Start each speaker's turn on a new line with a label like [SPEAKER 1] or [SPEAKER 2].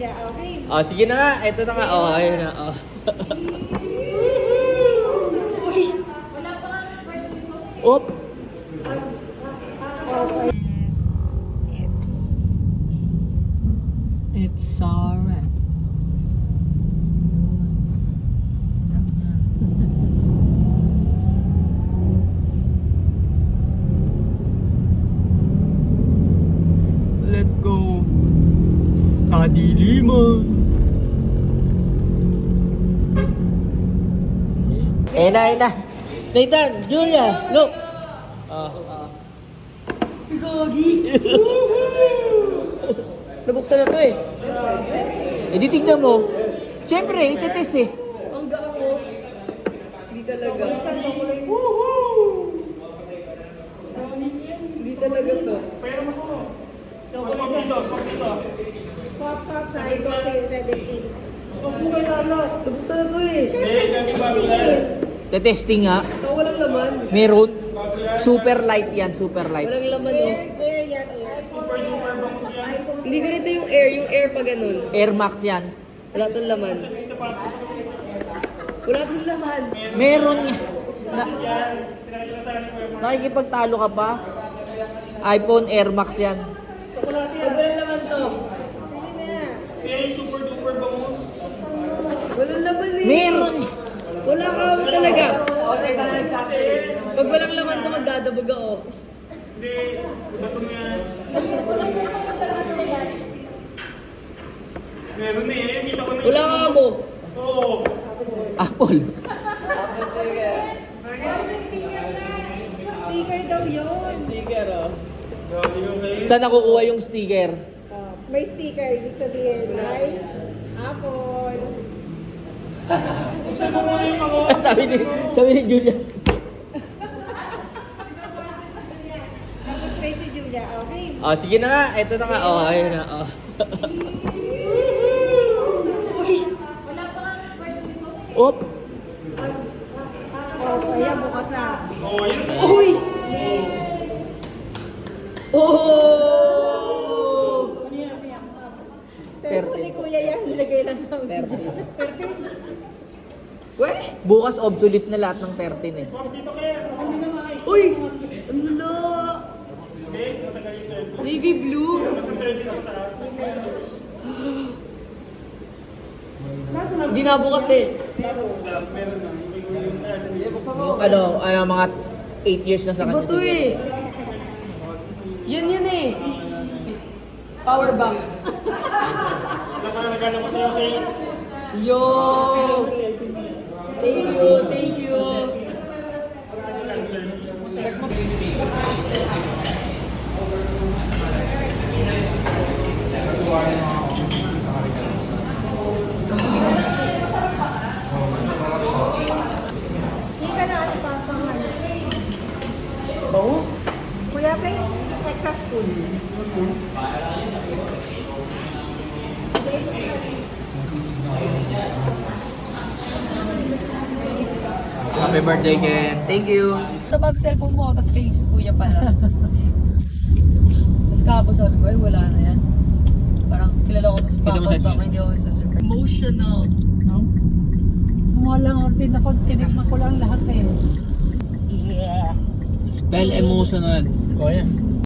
[SPEAKER 1] Julia, okay?
[SPEAKER 2] Oh, sige na nga. Ito na nga. Oh, ayun na. Oh.
[SPEAKER 1] Wala pa kami pwede
[SPEAKER 2] Oop. It's alright. Let go. Kadiliman. Na. Nathan, Julia, look. Gagi. Nabuksan na to eh. Eh di tignan mo. Siyempre, itetest eh.
[SPEAKER 3] Ang gaan ko. Hindi talaga. Hindi talaga to.
[SPEAKER 1] Swap sa iPhone 17.
[SPEAKER 3] Nabuksan na to eh.
[SPEAKER 2] Tetesting nga.
[SPEAKER 3] So walang laman.
[SPEAKER 2] Meron. Super light yan, super light.
[SPEAKER 3] Walang laman oh.
[SPEAKER 1] Air yan, air.
[SPEAKER 3] Hindi ganito yung air. Yung air pa ganun.
[SPEAKER 2] Air Max yan.
[SPEAKER 3] Wala tong laman. Wala tong laman.
[SPEAKER 2] Meron nga. Nakikipagtalo ka pa? iPhone Air Max yan.
[SPEAKER 3] Pag walang laman to. Walang laman eh.
[SPEAKER 2] Meron.
[SPEAKER 3] Wala ka talaga. Pag walang laman to, magdadabog ako.
[SPEAKER 4] Meron na eh, kita ko na
[SPEAKER 3] Wala ka mo.
[SPEAKER 4] Oo.
[SPEAKER 2] Apple.
[SPEAKER 1] Sticker daw yun.
[SPEAKER 2] Sticker oh. Saan nakukuha yung sticker?
[SPEAKER 1] May sticker, ibig sabihin ay Apple.
[SPEAKER 2] sabi ni Julia.
[SPEAKER 1] Tapos rin si Julia, okay?
[SPEAKER 2] Oh, sige na nga. Ito na nga. Oh, ayun na. Oh.
[SPEAKER 1] Wala pa kami pwede
[SPEAKER 2] Oop.
[SPEAKER 1] Oh, ayan, bukas na.
[SPEAKER 4] Oo, yun.
[SPEAKER 3] Uy! Oh!
[SPEAKER 1] Cellphone ni Kuya yan, nilagay lang namin.
[SPEAKER 3] Weh!
[SPEAKER 2] Bukas obsolete na lahat ng 13 eh.
[SPEAKER 3] Uy! Ang lala! Navy blue! Hindi na bukas eh.
[SPEAKER 2] Ano, mga 8 years na sa
[SPEAKER 3] Iba
[SPEAKER 2] kanya.
[SPEAKER 3] to
[SPEAKER 2] siguro.
[SPEAKER 3] eh. Yan eh. Power bank.
[SPEAKER 4] Nagana ko sa yung case.
[SPEAKER 3] Yo! Thank you.
[SPEAKER 1] Hindi ka na ano pa, panghalo.
[SPEAKER 3] Bango?
[SPEAKER 1] Kuya, kay Texas food.
[SPEAKER 2] Happy birthday, Ken. Thank you.
[SPEAKER 3] Napag cellphone mo, tapos kay kuya pala. Tapos kapos sabi ko, ay wala na yan. Parang kilala ko to sa
[SPEAKER 2] Kita mo
[SPEAKER 3] papa,
[SPEAKER 2] sa
[SPEAKER 3] baka hindi ako sa super. Emotional.
[SPEAKER 5] Walang din ako, tinigman ko lang lahat eh.
[SPEAKER 2] Spell emotional. Oh, yeah.